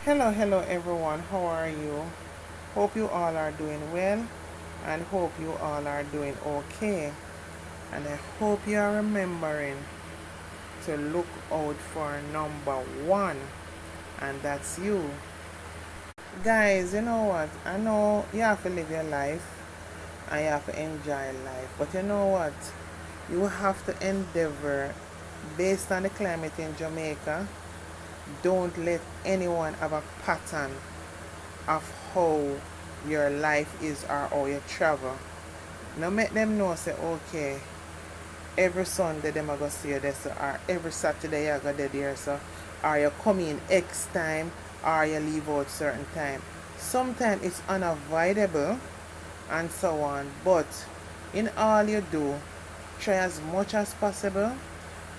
Hello everyone, how are you? Hope you all are doing well and hope you all are doing okay. And I hope you are remembering to look out for number one, and that's you. Guys, you know what? I know you have to live your life and you have to enjoy life, but you know what? You have to endeavor based on the climate in Jamaica. Don't let anyone have a pattern of how your life is or how you travel. Now make them know say okay, every Sunday them are gonna see you there so, or every Saturday you go there so, or you come in X time or you leave out certain time. Sometimes it's unavoidable and so on, but in all you do, try as much as possible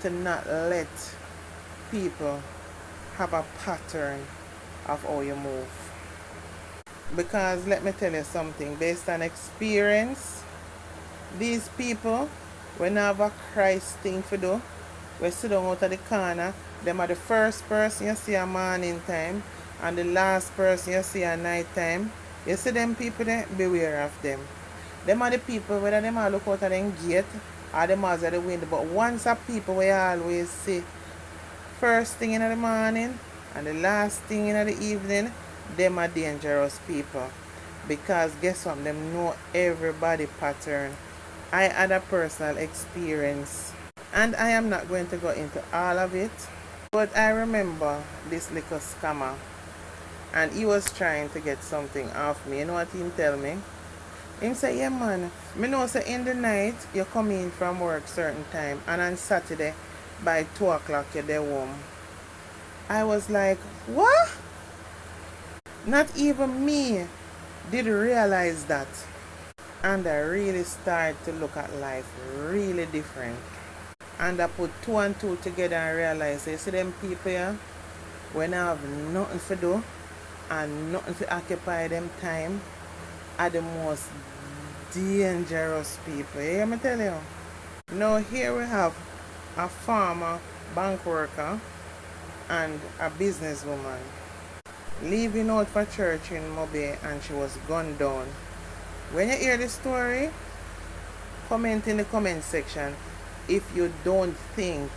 to not let people have a pattern of how you move. Because let me tell you something, based on experience, these people, when they have a Christ thing to do, we sit down out of the corner, them are the first person you see a morning time and the last person you see a night time. You see them people there, beware of them. Them are the people, whether them are look out of them gate or them are at the window, but once a people we always see first thing in the morning and the last thing in the evening, them are dangerous people. Because guess what? Them know everybody pattern. I had a personal experience and I am not going to go into all of it. But I remember this little scammer and he was trying to get something off me. You know what he tell me? He say, yeah man, me know say in the night you come in from work certain time and on Saturday by 2 o'clock you're there home. I was like, what? Not even me did realize that. And I really started to look at life really different. And I put two and two together and realized, you see them people here, when I have nothing to do and nothing to occupy them time, are the most dangerous people. You hear me tell you? Now here we have a farmer, bank worker, and a businesswoman leaving out for church in Mobe and she was gunned down. When you hear the story, comment in the comment section if you don't think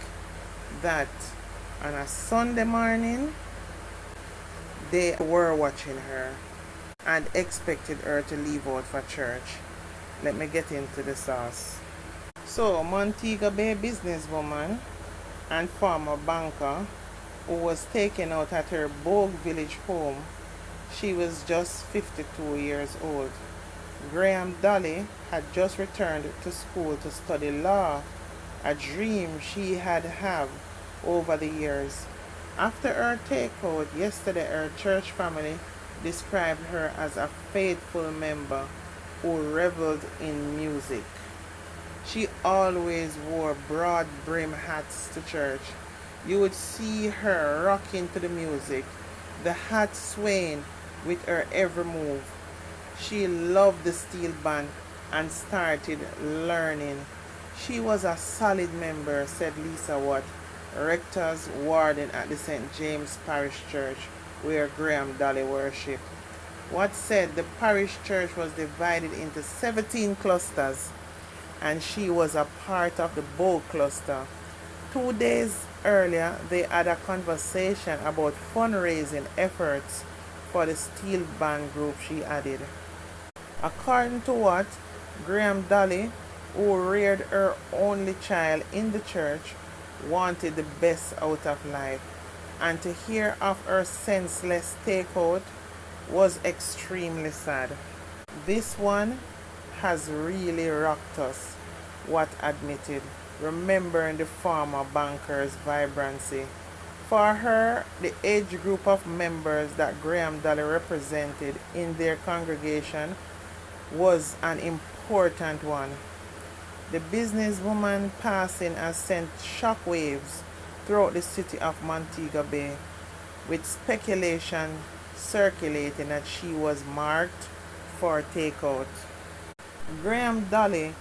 that on a Sunday morning they were watching her and expected her to leave out for church. Let me get into the sauce. So, Montego Bay businesswoman and former banker who was taken out at her Bogue village home. She was just 52 years old. Graham-Dolly had just returned to school to study law, a dream she had over the years. After her takeout yesterday, her church family described her as a faithful member who reveled in music. She always wore broad brim hats to church. You would see her rocking to the music, the hat swaying with her every move. She loved the steel band and started learning. She was a solid member, said Lisa Watt, rector's warden at the St. James Parish Church, where Graham-Dolly worshipped. Watt said the parish church was divided into 17 clusters, and she was a part of the Bow cluster. 2 days earlier, they had a conversation about fundraising efforts for the steel band group she added. According to Watt, Graham-Dolly, who reared her only child in the church, wanted the best out of life, and to hear of her senseless takeout was extremely sad. This one has really rocked us, Watt admitted, remembering the former banker's vibrancy. For her, the age group of members that Graham-Dolly represented in their congregation was an important one. The businesswoman passing has sent shockwaves throughout the city of Montego Bay, with speculation circulating that she was marked for takeout. Graham-Dolly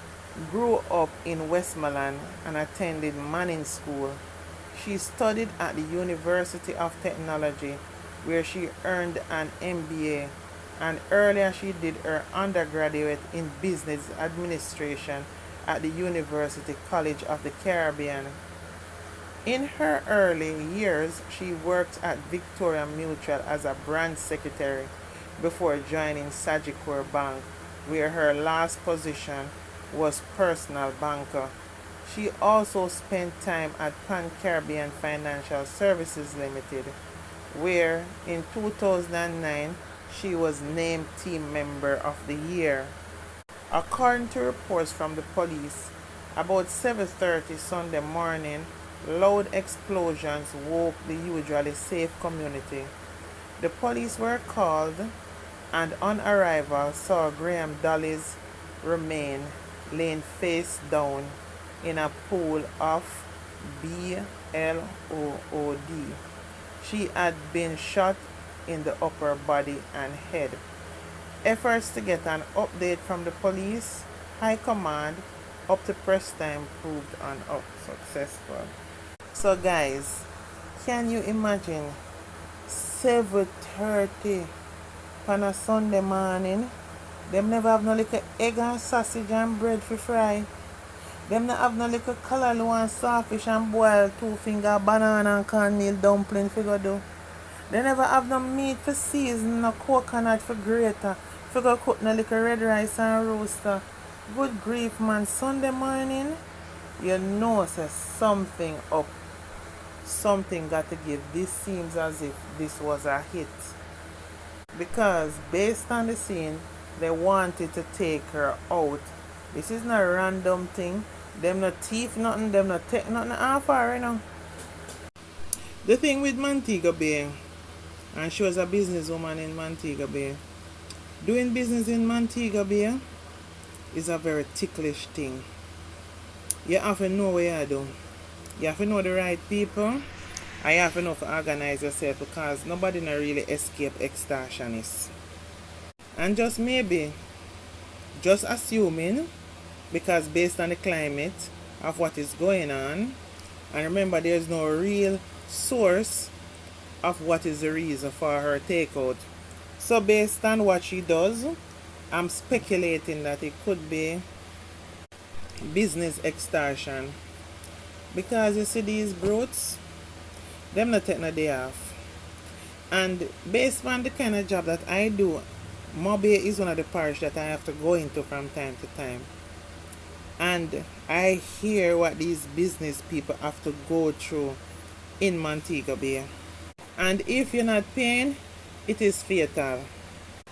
grew up in Westmoreland and attended Manning School. She studied at the University of Technology where she earned an MBA, and earlier she did her undergraduate in business administration at the University College of the Caribbean. In her early years, she worked at Victoria Mutual as a branch secretary before joining Sagicor Bank, where her last position was personal banker. She also spent time at Pan Caribbean Financial Services Limited, where in 2009 she was named Team Member of the Year. According to reports from the police, about 7:30 Sunday morning, loud explosions woke the usually safe community. The police were called and on arrival saw Graham-Dolly's remain laying face down in a pool of blood. She had been shot in the upper body and head. Efforts to get an update from the police high command up to press time proved unsuccessful. So guys, can you imagine 7:30 on a Sunday morning? Them never have no little egg and sausage and bread for fry. Them not have no little callaloo and sawfish and boiled 2-finger banana and cornmeal dumpling for go do. They never have no meat for season, no coconut for grater, for go cook no little red rice and roaster. Good grief man, Sunday morning, you know say something up. Something got to give. This seems as if this was a hit. Because based on the scene, they wanted to take her out. This is not a random thing. Them no thief nothing, them no take nothing off her, you know. The thing with Montego Bay, and she was a businesswoman in Montego Bay. Doing business in Montego Bay is a very ticklish thing. You have to know what you do. You have to know the right people. And you have to know to organize yourself, because nobody not really escape extortionists. And just maybe, just assuming, because based on the climate of what is going on, and remember there's no real source of what is the reason for her takeout. So based on what she does, I'm speculating that it could be business extortion. Because you see these brutes, them not take no day off. And based on the kind of job that I do, Mobay is one of the parish that I have to go into from time to time. And I hear what these business people have to go through in Montego Bay. And if you're not paying, it is fatal.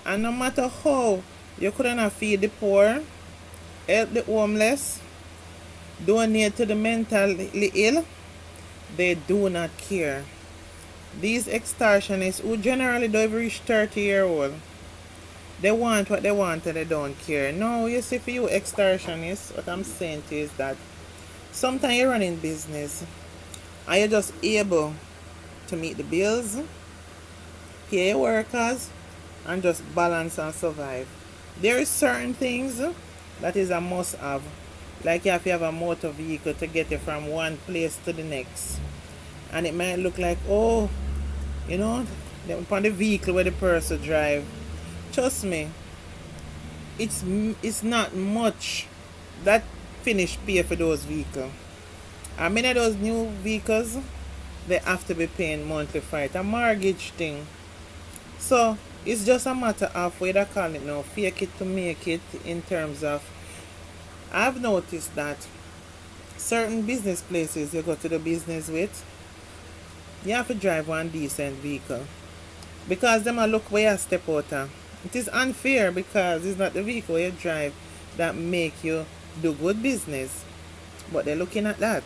And no matter how you couldn't feed the poor, help the homeless, donate to the mentally ill, they do not care. These extortionists, who generally don't reach 30-year-old, they want what they want and they don't care. No, you see, for you extortionists, what I'm saying to you is that sometimes you're running business and you're just able to meet the bills, pay your workers, and just balance and survive. There is certain things that is a must-have. Like you have to have a motor vehicle to get you from one place to the next. And it might look like, oh, you know, upon the vehicle where the person drive. Trust me, it's not much that finish pay for those vehicles. And many of those new vehicles, they have to be paying monthly for it. A mortgage thing. So it's just a matter of what I call it now, fake it to make it, in terms of, I've noticed that certain business places you go to the business with, you have to drive one decent vehicle. Because them a look where you step out of. It is unfair, because it's not the vehicle you drive that make you do good business. But they're looking at that.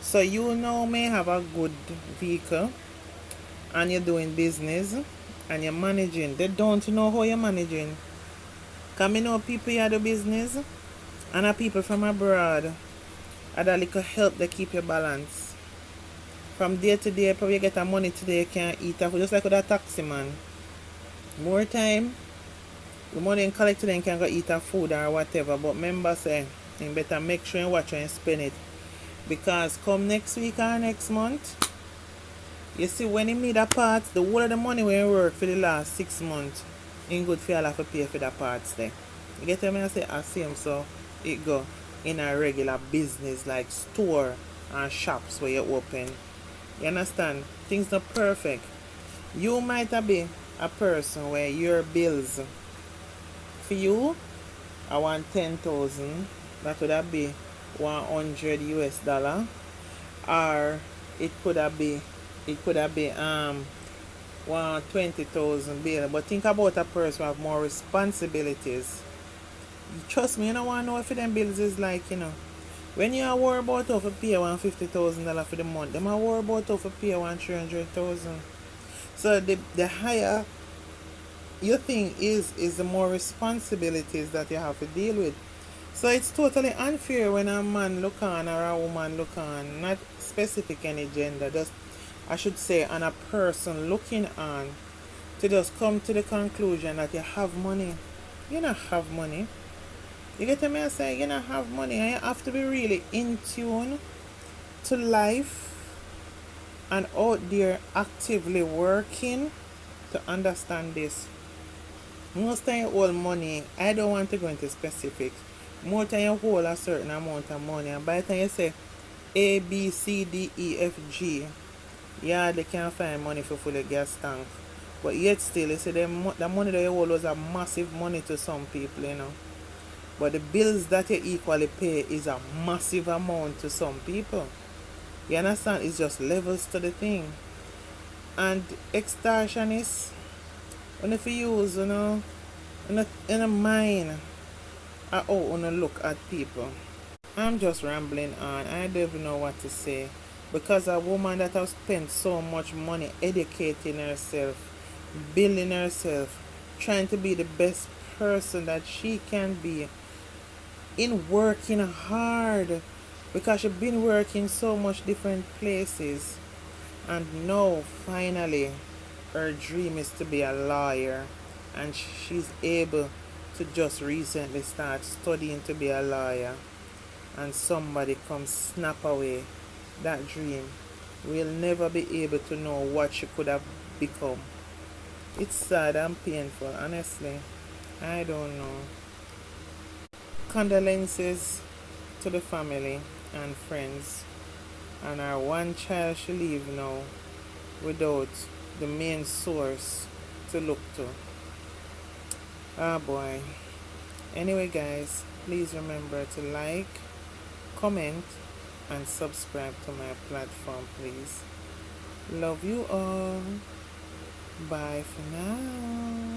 So you now may have a good vehicle and you're doing business and you're managing. They don't know how you're managing. Because I know people here do business and are people from abroad. And that little help they keep your balance. From day to day, probably you get a money today, you can't eat off. Just like with a taxi man. More time, the money you collect today, you can go eat a food or whatever. But remember, say, you better make sure you watch and spend it. Because come next week or next month, You see, when he made a parts, the whole of the money when he work for the last 6 months, in good for you have to pay for the parts there. You get what I say? I see him, so it go in a regular business like store and shops where you open. You understand? Things not perfect. You might be a person where your bills for you, I want 10,000. That would have be 100 US dollar, or it could have be it could have be 120,000 bill. But think about a person who have more responsibilities. Trust me, you don't want to know if them bills is like, when you are worried about how to pay $150,000 for the month, them are worried about how to pay 300,000. So the higher your thing is the more responsibilities that you have to deal with. So it's totally unfair when a man look on or a woman look on, not specific any gender, just I should say on a person looking on, to just come to the conclusion that you have money. You don't have money. You get me? I say you don't have money, and you have to be really in tune to life and out there actively working to understand this. Most time you hold money, I don't want to go into specific. More time you hold a certain amount of money, and by the time you say A, B, C, D, E, F, G, yeah, they can find money for full of gas tank. But yet still, you see, the money that you hold was a massive money to some people. But the bills that you equally pay is a massive amount to some people. You understand? It's just levels to the thing. And extortionists, when if you use, in a mind, how you look at people. I'm just rambling on. I don't even know what to say. Because a woman that has spent so much money educating herself, building herself, trying to be the best person that she can be, in working hard, because she's been working so much different places, and now finally her dream is to be a lawyer, and she's able to just recently start studying to be a lawyer, and somebody comes snap away that dream. We'll never be able to know what she could have become. It's sad and painful, honestly. I don't know. Condolences to the family and friends, and our one child she leave now without the main source to look to. Ah boy. Anyway guys, please remember to like, comment, and subscribe to my platform, please. Love you all. Bye for now.